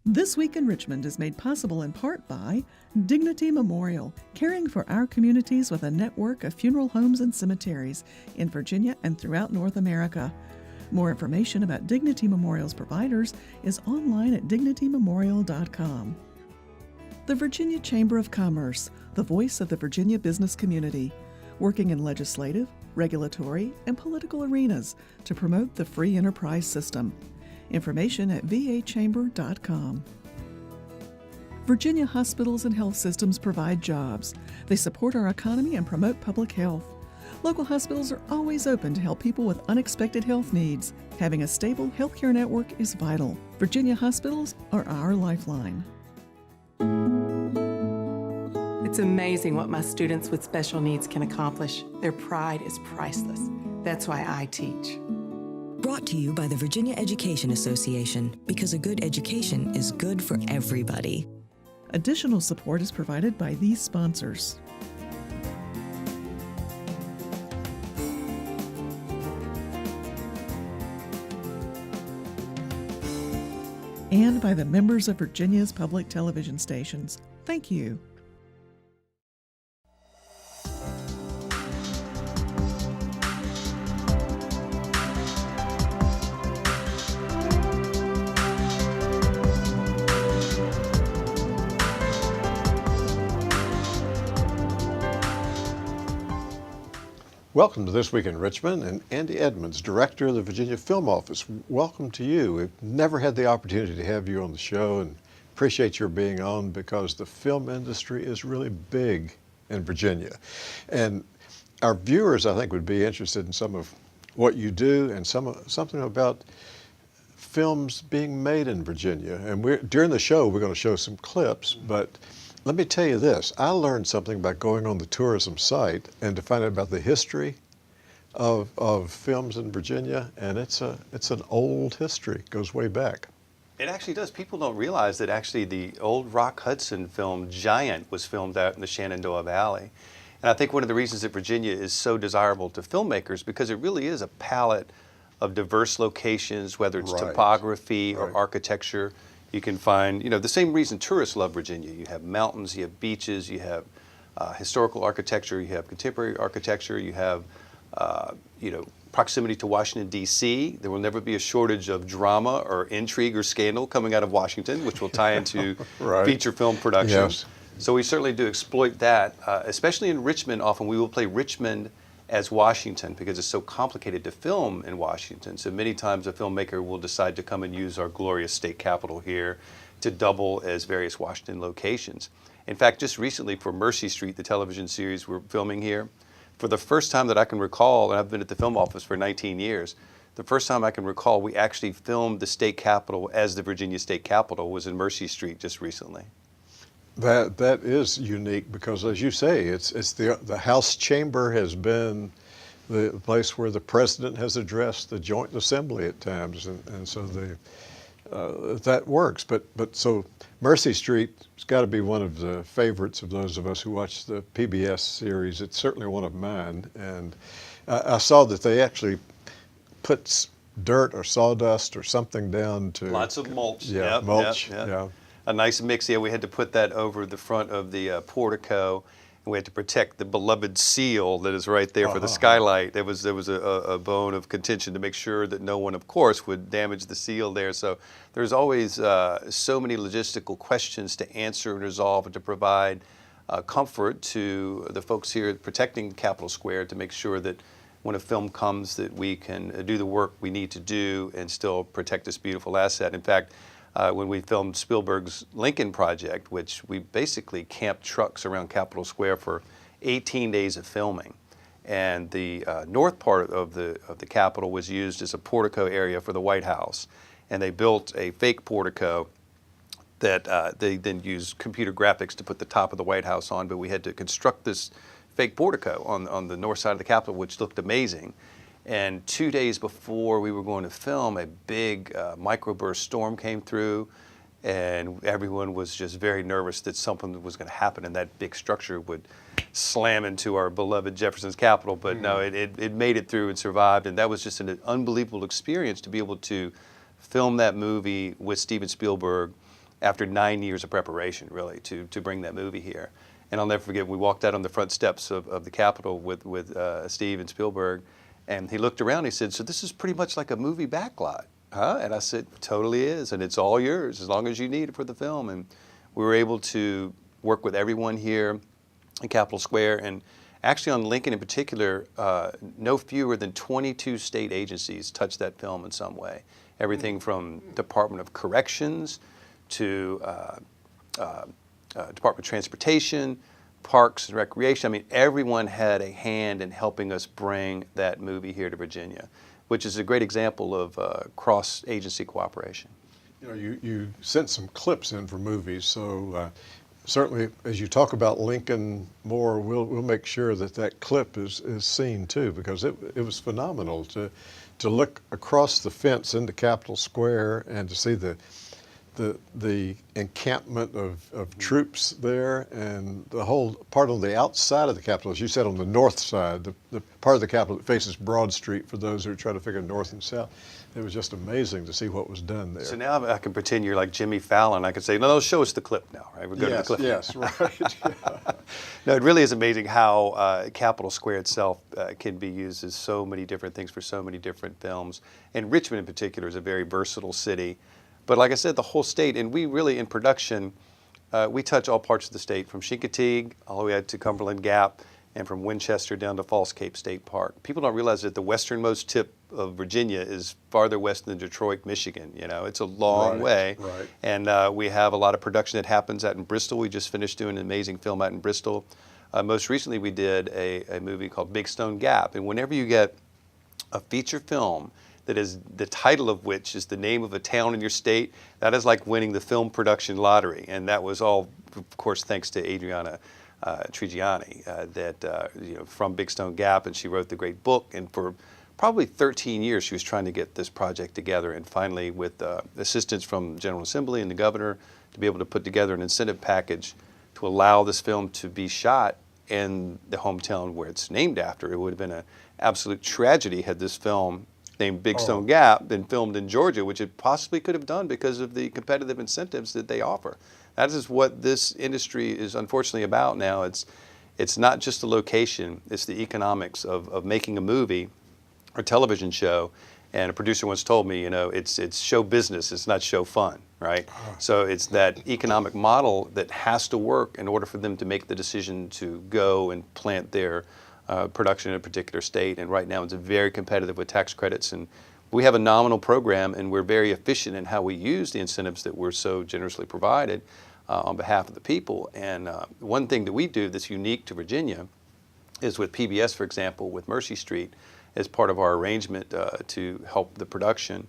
This Week in Richmond is made possible in part by Dignity Memorial, caring for our communities with a network of funeral homes and cemeteries in Virginia and throughout North America. More information about Dignity Memorial's providers is online at dignitymemorial.com. The Virginia Chamber of Commerce, the voice of the Virginia business community, working in legislative, regulatory, and political arenas to promote the free enterprise system. Information at vachamber.com. Virginia hospitals and health systems provide jobs. They support our economy and promote public health. Local hospitals are always open to help people with unexpected health needs. Having a stable healthcare network is vital. Virginia hospitals are our lifeline. It's amazing what my students with special needs can accomplish. Their pride is priceless. That's why I teach. Brought to you by the Virginia Education Association, because a good education is good for everybody. Additional support is provided by these sponsors. And by the members of Virginia's public television stations. Thank you. Welcome to This Week in Richmond, and Andy Edmunds, Director of the Virginia Film Office. Welcome to you. We've never had the opportunity to have you on the show, and appreciate your being on because the film industry is really big in Virginia. And our viewers, I think, would be interested in some of what you do and something about films being made in Virginia. And during the show, we're going to show some clips, but let me tell you this, I learned something about going on the tourism site and to find out about the history of films in Virginia, and it's an old history, it goes way back. It actually does. People don't realize that actually the old Rock Hudson film Giant was filmed out in the Shenandoah Valley. And I think one of the reasons that Virginia is so desirable to filmmakers because it really is a palette of diverse locations, whether it's topography or architecture. You can find, the same reason tourists love Virginia. You have mountains, you have beaches, you have historical architecture, you have contemporary architecture, you have, proximity to Washington, D.C. There will never be a shortage of drama or intrigue or scandal coming out of Washington, which will tie into feature film production. Yes. So we certainly do exploit that, especially in Richmond. Often we will play Richmond as Washington because it's so complicated to film in Washington. So many times a filmmaker will decide to come and use our glorious state capitol here to double as various Washington locations. In fact, just recently for Mercy Street, the television series we're filming here, for the first time that I can recall, and I've been at the film office for 19 years, the first time I can recall we actually filmed the state capitol as the Virginia state capitol was in Mercy Street just recently. That is unique because, as you say, it's the House chamber has been the place where the president has addressed the Joint Assembly at times, and so that works. But so Mercy Street has got to be one of the favorites of those of us who watch the PBS series. It's certainly one of mine, and I saw that they actually put dirt or sawdust or something down to lots of mulch. Yeah, yep, mulch. Yep, yep. Yeah. A nice mix. Yeah, we had to put that over the front of the portico, and we had to protect the beloved seal that is right there for the skylight. There was a bone of contention to make sure that no one, of course, would damage the seal there. So there's always so many logistical questions to answer and resolve and to provide comfort to the folks here protecting Capitol Square to make sure that when a film comes that we can do the work we need to do and still protect this beautiful asset. In fact, when we filmed Spielberg's Lincoln Project, which we basically camped trucks around Capitol Square for 18 days of filming. And the north part of the Capitol was used as a portico area for the White House. And they built a fake portico that they then used computer graphics to put the top of the White House on, but we had to construct this fake portico on the north side of the Capitol, which looked amazing. And 2 days before we were going to film, a big microburst storm came through, and everyone was just very nervous that something was going to happen and that big structure would slam into our beloved Jefferson's Capitol. But no, it made it through and survived, and that was just an unbelievable experience to be able to film that movie with Steven Spielberg after 9 years of preparation, really, to bring that movie here. And I'll never forget, we walked out on the front steps of the Capitol with Steve and Spielberg, and he looked around and he said, "So this is pretty much like a movie backlot, huh?" And I said, "Totally is, and it's all yours as long as you need it for the film." And we were able to work with everyone here in Capitol Square, and actually on Lincoln in particular, no fewer than 22 state agencies touched that film in some way. Everything from Department of Corrections to Department of Transportation, Parks and Recreation. I mean, everyone had a hand in helping us bring that movie here to Virginia, which is a great example of cross-agency cooperation. You know, you sent some clips in for movies, so certainly as you talk about Lincoln more, we'll make sure that that clip is seen too, because it was phenomenal to look across the fence into Capitol Square and to see the encampment of troops there, and the whole part on the outside of the Capitol, as you said, on the north side, the part of the Capitol that faces Broad Street, for those who are trying to figure north and south. It was just amazing to see what was done there. So now I can pretend you're like Jimmy Fallon. I can say, no, show us the clip now, right? We'll go to the clip. Yes, right. Yeah. No, it really is amazing how Capitol Square itself can be used as so many different things for so many different films. And Richmond in particular is a very versatile city. But like I said, the whole state, and we really, in production, we touch all parts of the state, from Chincoteague all the way out to Cumberland Gap, and from Winchester down to Falls Cape State Park. People don't realize that the westernmost tip of Virginia is farther west than Detroit, Michigan. You know, it's a long way. Right. And we have a lot of production that happens out in Bristol. We just finished doing an amazing film out in Bristol. Most recently, we did a movie called Big Stone Gap. And whenever you get a feature film that is the title of which is the name of a town in your state, that is like winning the film production lottery. And that was all, of course, thanks to Adriana Trigiani, from Big Stone Gap, and she wrote the great book. And for probably 13 years, she was trying to get this project together, and finally, with assistance from General Assembly and the governor, to be able to put together an incentive package to allow this film to be shot in the hometown where it's named after. It would have been an absolute tragedy had this film named Big Stone Gap been filmed in Georgia, which it possibly could have done because of the competitive incentives that they offer. That is what this industry is unfortunately about now. It's not just the location, it's the economics of making a movie or television show. And a producer once told me, it's show business, it's not show fun, right? So it's that economic model that has to work in order for them to make the decision to go and plant their production in a particular state. And right now it's very competitive with tax credits, and we have a nominal program, and we're very efficient in how we use the incentives that we're so generously provided on behalf of the people. And one thing that we do that's unique to Virginia is with PBS, for example, with Mercy Street, as part of our arrangement to help the production,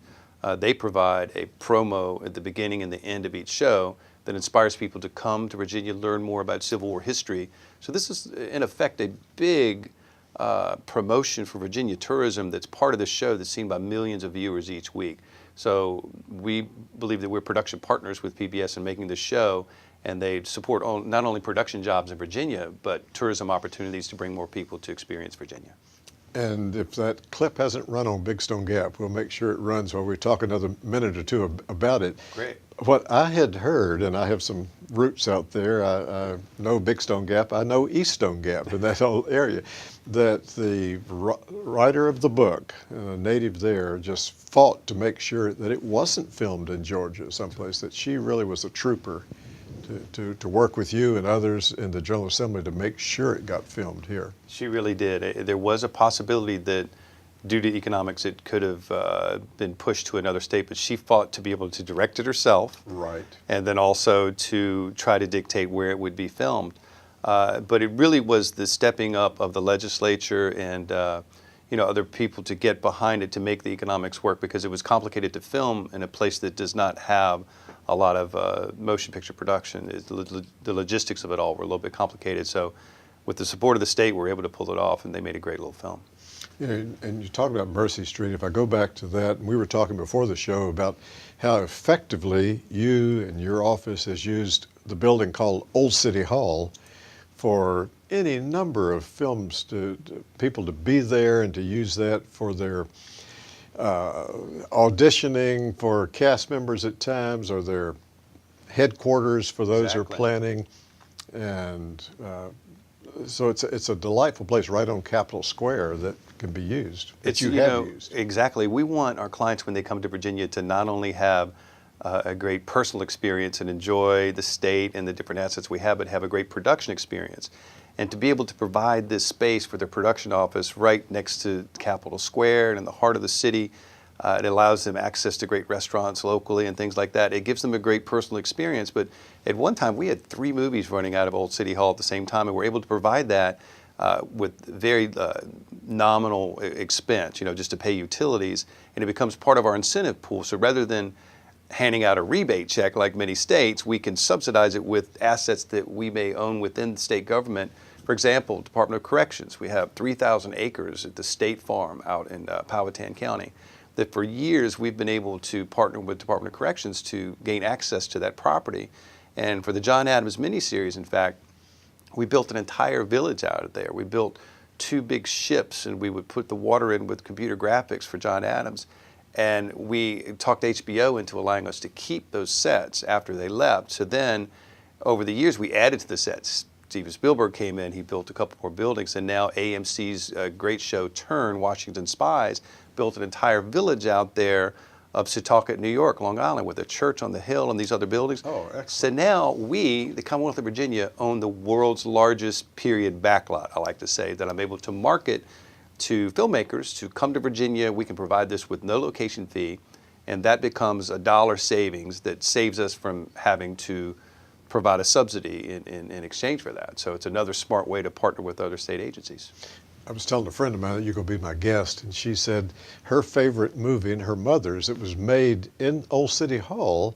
they provide a promo at the beginning and the end of each show that inspires people to come to Virginia, learn more about Civil War history. So this is, in effect, a big promotion for Virginia tourism that's part of the show that's seen by millions of viewers each week. So we believe that we're production partners with PBS in making this show, and they support not only production jobs in Virginia, but tourism opportunities to bring more people to experience Virginia. And if that clip hasn't run on Big Stone Gap, we'll make sure it runs while we talk another minute or two about it. Great. What I had heard, and I have some roots out there, I know Big Stone Gap, I know East Stone Gap in that whole area, that the writer of the book, a native there, just fought to make sure that it wasn't filmed in Georgia someplace, that she really was a trooper to work with you and others in the General Assembly to make sure it got filmed here. She really did. There was a possibility that due to economics it could have been pushed to another state, but she fought to be able to direct it herself. Right. And then also to try to dictate where it would be filmed. But it really was the stepping up of the legislature and other people to get behind it to make the economics work, because it was complicated to film in a place that does not have a lot of motion picture production. The logistics of it all were a little bit complicated. So with the support of the state, we were able to pull it off, and they made a great little film. Yeah, and you talked about Mercy Street. If I go back to that, and we were talking before the show about how effectively you and your office has used the building called Old City Hall for any number of films, to people to be there and to use that for their auditioning for cast members at times, or their headquarters for those who are Exactly. planning, and so it's a delightful place right on Capitol Square that can be used. That you have used. Exactly. We want our clients when they come to Virginia to not only have a great personal experience and enjoy the state and the different assets we have, but have a great production experience. And to be able to provide this space for their production office right next to Capitol Square and in the heart of the city, it allows them access to great restaurants locally and things like that. It gives them a great personal experience. But at one time, we had 3 movies running out of Old City Hall at the same time, and we're able to provide that with very nominal expense, just to pay utilities, and it becomes part of our incentive pool. So rather than handing out a rebate check like many states, we can subsidize it with assets that we may own within the state government. For example, Department of Corrections, we have 3,000 acres at the State Farm out in Powhatan County that for years we've been able to partner with Department of Corrections to gain access to that property. And for the John Adams miniseries, in fact, we built an entire village out of there. We built 2 big ships, and we would put the water in with computer graphics for John Adams. And we talked HBO into allowing us to keep those sets after they left. So then, over the years, we added to the sets. Steven Spielberg came in, he built a couple more buildings, and now AMC's great show, Turn, Washington Spies, built an entire village out there of Setauket, New York, Long Island, with a church on the hill and these other buildings. Oh, excellent. So now we, the Commonwealth of Virginia, own the world's largest period backlot, I like to say, that I'm able to market to filmmakers to come to Virginia. We can provide this with no location fee, and that becomes a dollar savings that saves us from having to provide a subsidy in exchange for that. So it's another smart way to partner with other state agencies. I was telling a friend of mine that you're going to be my guest, and she said her favorite movie and her mother's, it was made in Old City Hall,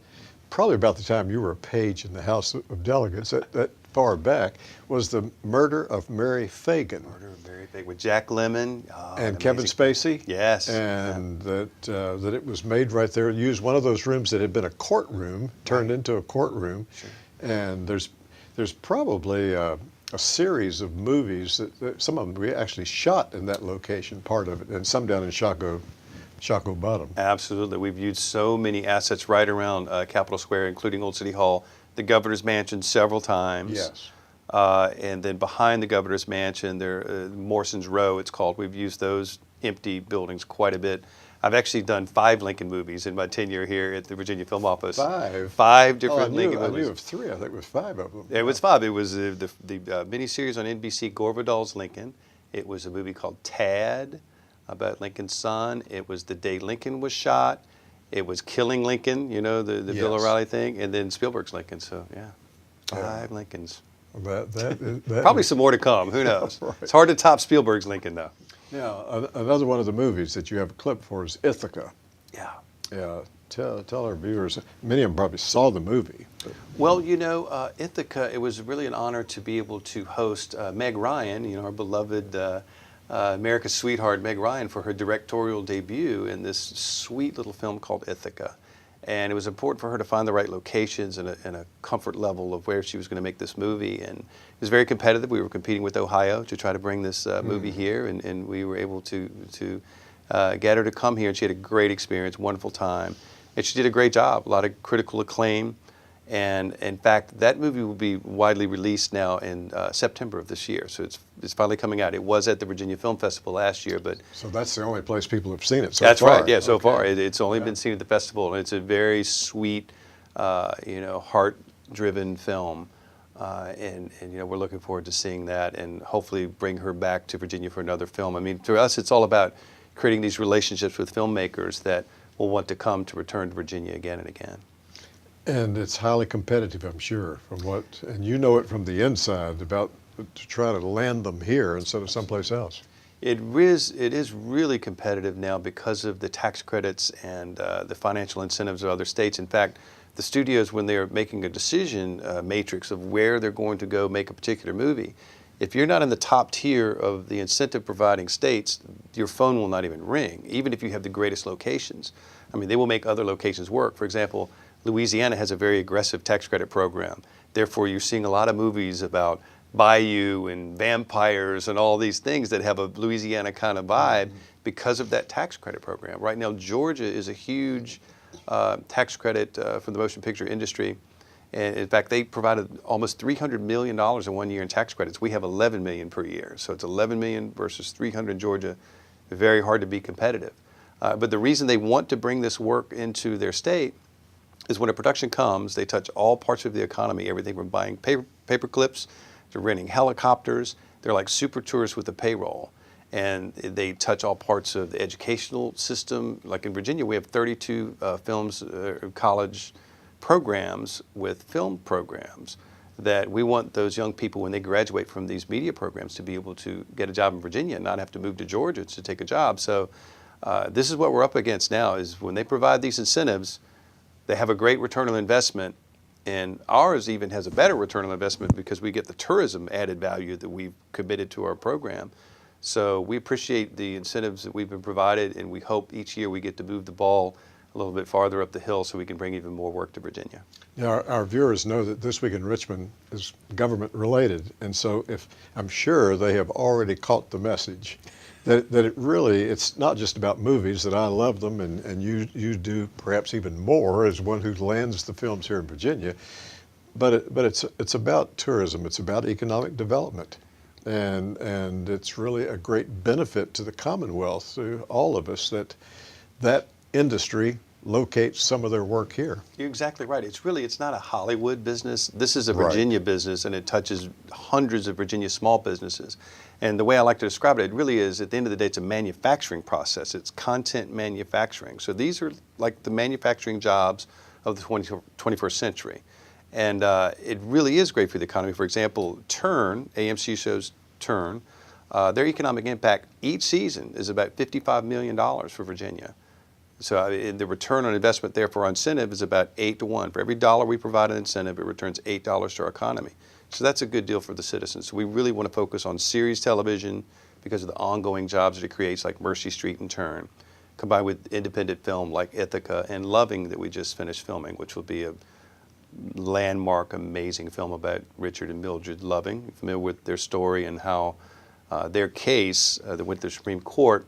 probably about the time you were a page in the House of Delegates, that far back, was The Murder of Mary Fagan. Murder of Mary Fagan with Jack Lemmon. And Kevin Spacey. Yes. And that it was made right there. It used one of those rooms that had been a courtroom, turned into a courtroom. Sure. And there's probably a series of movies that some of them we actually shot in that location, part of it, and some down in Shockoe Bottom. Absolutely. We've used so many assets right around Capitol Square, including Old City Hall, the Governor's Mansion several times. Yes. And then behind the Governor's Mansion, there, Morrison's Row, it's called. We've used those empty buildings quite a bit. I've actually done 5 Lincoln movies in my tenure here at the Virginia Film Office. 5? 5 different Lincoln I movies. knew of 3. I think it was 5 of them. It was 5. It was the miniseries on NBC, Gore Vidal's Lincoln. It was a movie called Tad about Lincoln's son. It was The Day Lincoln Was Shot. It was Killing Lincoln, the Bill Yes. O'Reilly thing, and then Spielberg's Lincoln. So, yeah, 5 Lincolns. That Probably some more to come. Who knows? Right. It's hard to top Spielberg's Lincoln, though. Now, another one of the movies that you have a clip for is Ithaca. Yeah. Yeah, tell our viewers. Many of them probably saw the movie. But Well, Ithaca, it was really an honor to be able to host Meg Ryan, our beloved America's sweetheart, Meg Ryan, for her directorial debut in this sweet little film called Ithaca. And it was important for her to find the right locations and a comfort level of where she was going to make this movie. And it was very competitive. We were competing with Ohio to try to bring this movie here, and we were able to get her to come here. And she had a great experience, wonderful time. And she did a great job, a lot of critical acclaim. And in fact, that movie will be widely released now in September of this year. So it's finally coming out. It was at the Virginia Film Festival last year, but so that's the only place people have seen it so that's far. right. Yeah, so Okay. far it's only been seen at the festival, and it's a very sweet, heart-driven film. And we're looking forward to seeing that, and hopefully bring her back to Virginia for another film. I mean, to us, it's all about creating these relationships with filmmakers that will want to come to return to Virginia again and again. And it's highly competitive, I'm sure, and you know it from the inside about to try to land them here instead of someplace else. It is really competitive now because of the tax credits and the financial incentives of other states. In fact, the studios, when they're making a decision matrix of where they're going to go make a particular movie, if you're not in the top tier of the incentive providing states, your phone will not even ring, even if you have the greatest locations. I mean, they will make other locations work. For example, Louisiana has a very aggressive tax credit program. Therefore, you're seeing a lot of movies about bayou and vampires and all these things that have a Louisiana kind of vibe because of that tax credit program. Right now, Georgia is a huge tax credit for the motion picture industry. And in fact, they provided almost $300 million in 1 year in tax credits. We have 11 million per year. So it's 11 million versus 300 in Georgia. Very hard to be competitive. But the reason they want to bring this work into their state is when a production comes, they touch all parts of the economy, everything from buying paper clips to renting helicopters. They're like super tourists with a payroll. And they touch all parts of the educational system. Like in Virginia, we have 32 college programs with film programs that we want those young people, when they graduate from these media programs, to be able to get a job in Virginia and not have to move to Georgia to take a job. So this is what we're up against now, is when they provide these incentives, they have a great return on investment, and ours even has a better return on investment because we get the tourism added value that we've committed to our program. So we appreciate the incentives that we've been provided, and we hope each year we get to move the ball a little bit farther up the hill so we can bring even more work to Virginia. Now, our viewers know that This Week in Richmond is government related, and so I'm sure they have already caught the message that it's not just about movies, that I love them, and you do perhaps even more as one who lands the films here in Virginia, but it's about tourism, it's about economic development, and it's really a great benefit to the Commonwealth, to all of us, that industry locates some of their work here. You're exactly right. It's not a Hollywood business. This is a Virginia business, and it touches hundreds of Virginia small businesses. And the way I like to describe it, it really is, at the end of the day, it's a manufacturing process. It's content manufacturing. So these are like the manufacturing jobs of the 21st century. And it really is great for the economy. For example, Turn, AMC shows Turn, their economic impact each season is about $55 million for Virginia. So the return on investment there for our incentive is about 8 to 1. For every dollar we provide an incentive, it returns $8 to our economy. So that's a good deal for the citizens. So we really want to focus on series television because of the ongoing jobs that it creates, like Mercy Street and Turn, combined with independent film like Ithaca and Loving that we just finished filming, which will be a landmark, amazing film about Richard and Mildred Loving. You're familiar with their story and how their case that went to the Supreme Court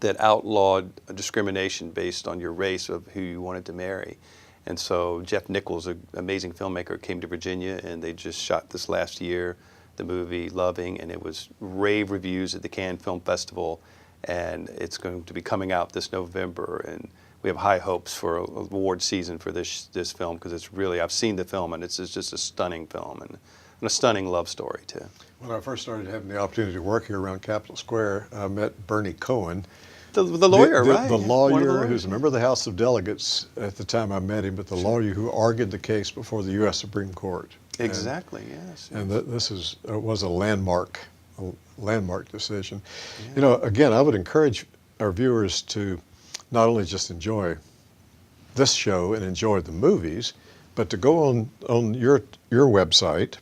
that outlawed discrimination based on your race of who you wanted to marry. And so Jeff Nichols, an amazing filmmaker, came to Virginia, and they just shot this last year, the movie Loving, and it was rave reviews at the Cannes Film Festival, and it's going to be coming out this November, and we have high hopes for an award season for this film, because it's really, I've seen the film, and it's just a stunning film and a stunning love story too. When I first started having the opportunity to work here around Capitol Square, I met Bernie Cohen. The lawyer, right? The lawyer who's a member of the House of Delegates at the time I met him, but the lawyer who argued the case before the U.S. Supreme Court. Exactly, yes. And this was a landmark decision. Yeah. You know, again, I would encourage our viewers to not only just enjoy this show and enjoy the movies, but to go on your website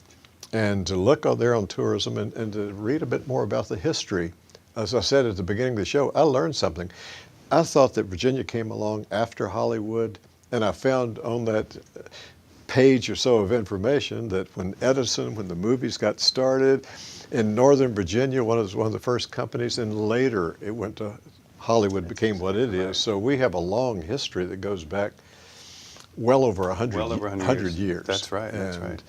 and to look out there on tourism and to read a bit more about the history. As I said at the beginning of the show, I learned something. I thought that Virginia came along after Hollywood, and I found on that page or so of information that when the movies got started in Northern Virginia, one of the first companies, and later it went to Hollywood, became what it is. So we have a long history that goes back well over 100 years. That's right, that's right.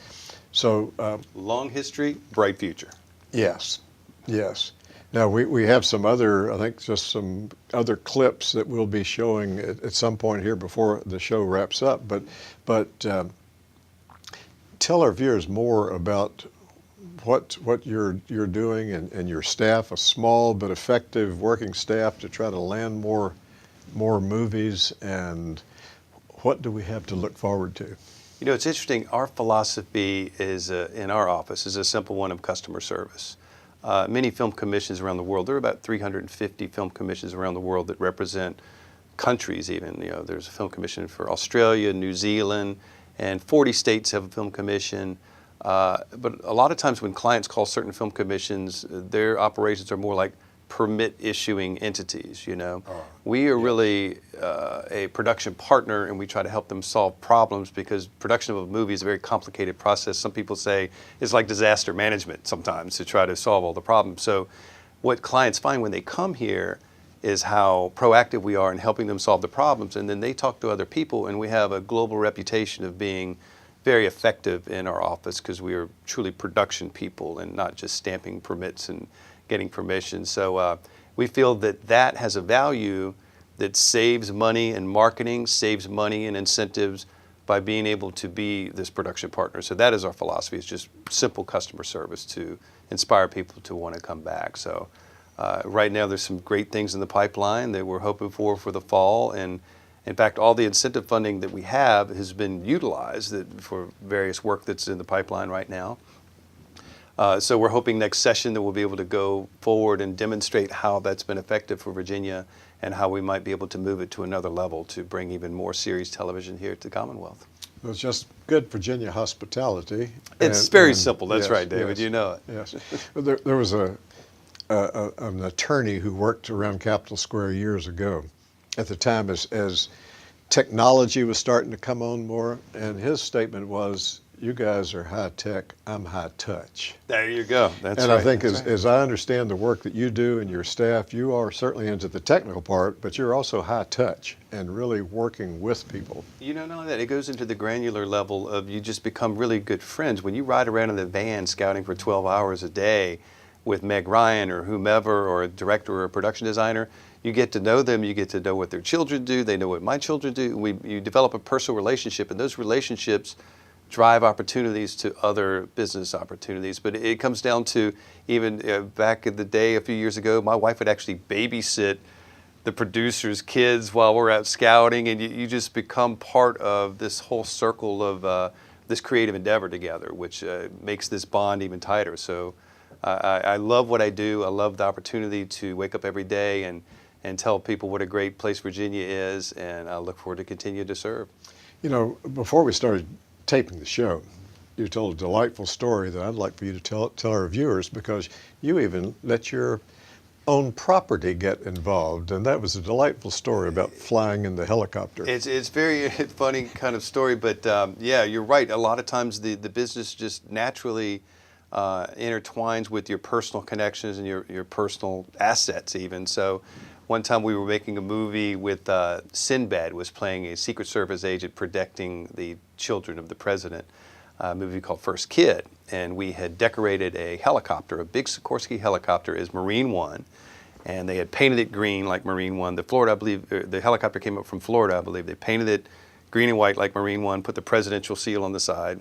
So long history, bright future. Yes, yes. Now, we have some other, I think just some other clips that we'll be showing at some point here before the show wraps up, but tell our viewers more about what you're doing and your staff, a small but effective working staff to try to land more movies, and what do we have to look forward to? You know, it's interesting, our philosophy is in our office is a simple one of customer service. Many film commissions around the world, there are about 350 film commissions around the world that represent countries even. You know, there's a film commission for Australia, New Zealand, and 40 states have a film commission. But a lot of times when clients call certain film commissions, their operations are more like permit issuing entities, you know. We are really a production partner, and we try to help them solve problems, because production of a movie is a very complicated process. Some people say it's like disaster management sometimes to try to solve all the problems. So what clients find when they come here is how proactive we are in helping them solve the problems, and then they talk to other people, and we have a global reputation of being very effective in our office because we are truly production people and not just stamping permits and getting permission. So we feel that that has a value that saves money in marketing, saves money in incentives by being able to be this production partner. So that is our philosophy. It's just simple customer service to inspire people to want to come back. So right now there's some great things in the pipeline that we're hoping for the fall. And in fact, all the incentive funding that we have has been utilized for various work that's in the pipeline right now. So we're hoping next session that we'll be able to go forward and demonstrate how that's been effective for Virginia and how we might be able to move it to another level to bring even more series television here to the Commonwealth. It was just good Virginia hospitality. It's very simple. That's yes, right, David. yes, You know it. Yes. There was an attorney who worked around Capitol Square years ago, at the time as technology was starting to come on more, and his statement was, "You guys are high tech, I'm high touch." There you go. That's and right. I think That's as I understand the work that you do and your staff, you are certainly into the technical part, but you're also high touch and really working with people. You know, not only that, it goes into the granular level of you just become really good friends. When you ride around in the van scouting for 12 hours a day with Meg Ryan or whomever, or a director or a production designer, you get to know them, you get to know what their children do, they know what my children do. You develop a personal relationship, and those relationships drive opportunities to other business opportunities. But it comes down to even back in the day, a few years ago, my wife would actually babysit the producers' kids while we're out scouting, and you just become part of this whole circle of this creative endeavor together, which makes this bond even tighter. So I love what I do. I love the opportunity to wake up every day and tell people what a great place Virginia is, and I look forward to continue to serve. You know, before we started taping the show, you told a delightful story that I'd like for you to tell our viewers, because you even let your own property get involved, and that was a delightful story about flying in the helicopter. It's very funny kind of story, but yeah, you're right. A lot of times the business just naturally intertwines with your personal connections and your personal assets even. So one time we were making a movie with Sinbad was playing a Secret Service agent protecting the children of the president, a movie called First Kid. And we had decorated a helicopter, a big Sikorsky helicopter, as Marine One. And they had painted it green like Marine One. The helicopter came up from Florida, I believe. They painted it green and white like Marine One, put the presidential seal on the side.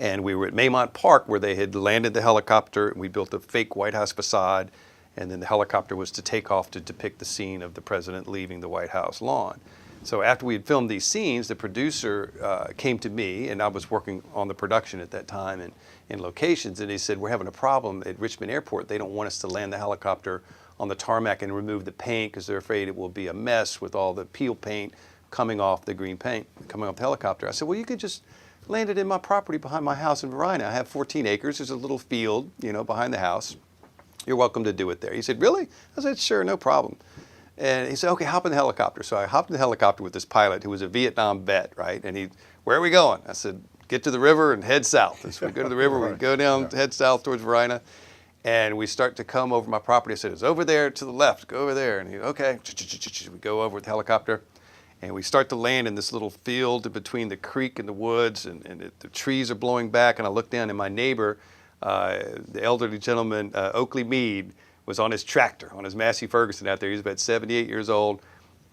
And we were at Maymont Park where they had landed the helicopter, and we built a fake White House facade. And then the helicopter was to take off to depict the scene of the president leaving the White House lawn. So after we had filmed these scenes, the producer came to me, and I was working on the production at that time and in locations, and he said, "We're having a problem at Richmond Airport. They don't want us to land the helicopter on the tarmac and remove the paint because they're afraid it will be a mess with all the peel paint coming off the green paint, coming off the helicopter." I said, "Well, you could just land it in my property behind my house in Verina. I have 14 acres. There's a little field, behind the house. You're welcome to do it there." He said, "Really?" I said, "Sure, no problem." And he said, "Okay, hop in the helicopter." So I hopped in the helicopter with this pilot who was a Vietnam vet, right? And "Where are we going?" I said, "Get to the river and head south." And so we go to the river, we go down, head south towards Verina, and we start to come over my property. I said, "It's over there to the left, go over there." And he, "Okay." We go over with the helicopter, and we start to land in this little field between the creek and the woods, and the trees are blowing back, and I look down, and my neighbor, the elderly gentleman, Oakley Mead, was on his tractor, on his Massey Ferguson out there. He's about 78 years old,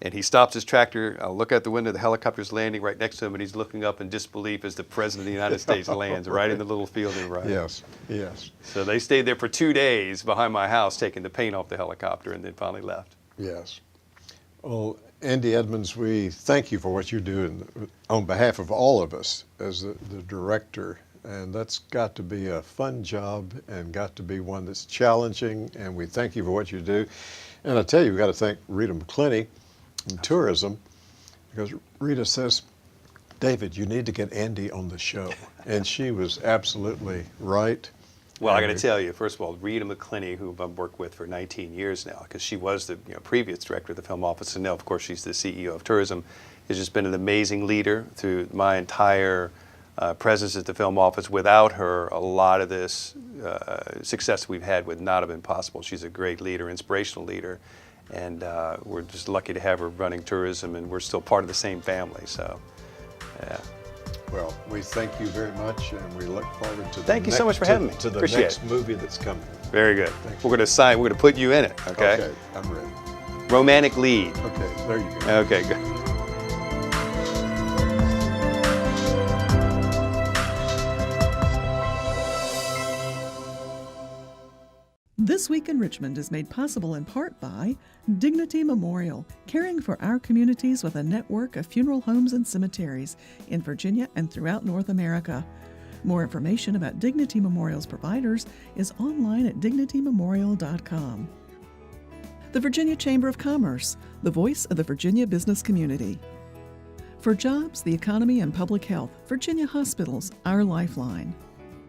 and he stops his tractor. I look out the window, the helicopter's landing right next to him, and he's looking up in disbelief as the President of the United States lands right in the little field in Ryan. Yes, yes. So they stayed there for 2 days behind my house taking the paint off the helicopter, and then finally left. Yes. Well, Andy Edmunds, we thank you for what you do on behalf of all of us as the director. And that's got to be a fun job and got to be one that's challenging. And we thank you for what you do. And I tell you, we've got to thank Rita McClinney in tourism, because Rita says, "David, you need to get Andy on the show." And she was absolutely right. Well, I got to tell you, first of all, Rita McClinney, who I've worked with for 19 years now, because she was the previous director of the film office, and now, of course, she's the CEO of tourism, has just been an amazing leader through my entire presence at the film office. Without her, a lot of this success we've had would not have been possible. She's a great leader, inspirational leader, and we're just lucky to have her running tourism, and we're still part of the same family. So, yeah. Well, we thank you very much, and we look forward to Thank you so much for having me. To the Appreciate next it. movie that's coming. Very good. Thank We're going to put you in it, okay? Okay, I'm ready. Romantic lead. Okay, there you go. Okay, good. This Week in Richmond is made possible in part by Dignity Memorial, caring for our communities with a network of funeral homes and cemeteries in Virginia and throughout North America. More information about Dignity Memorial's providers is online at dignitymemorial.com. The Virginia Chamber of Commerce, the voice of the Virginia business community. For jobs, the economy, and public health, Virginia Hospitals, our lifeline.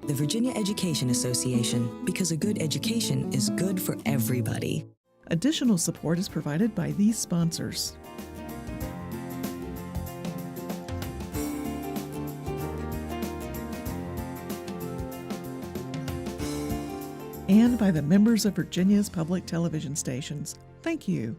The Virginia Education Association, because a good education is good for everybody. Additional support is provided by these sponsors. And by the members of Virginia's public television stations. Thank you.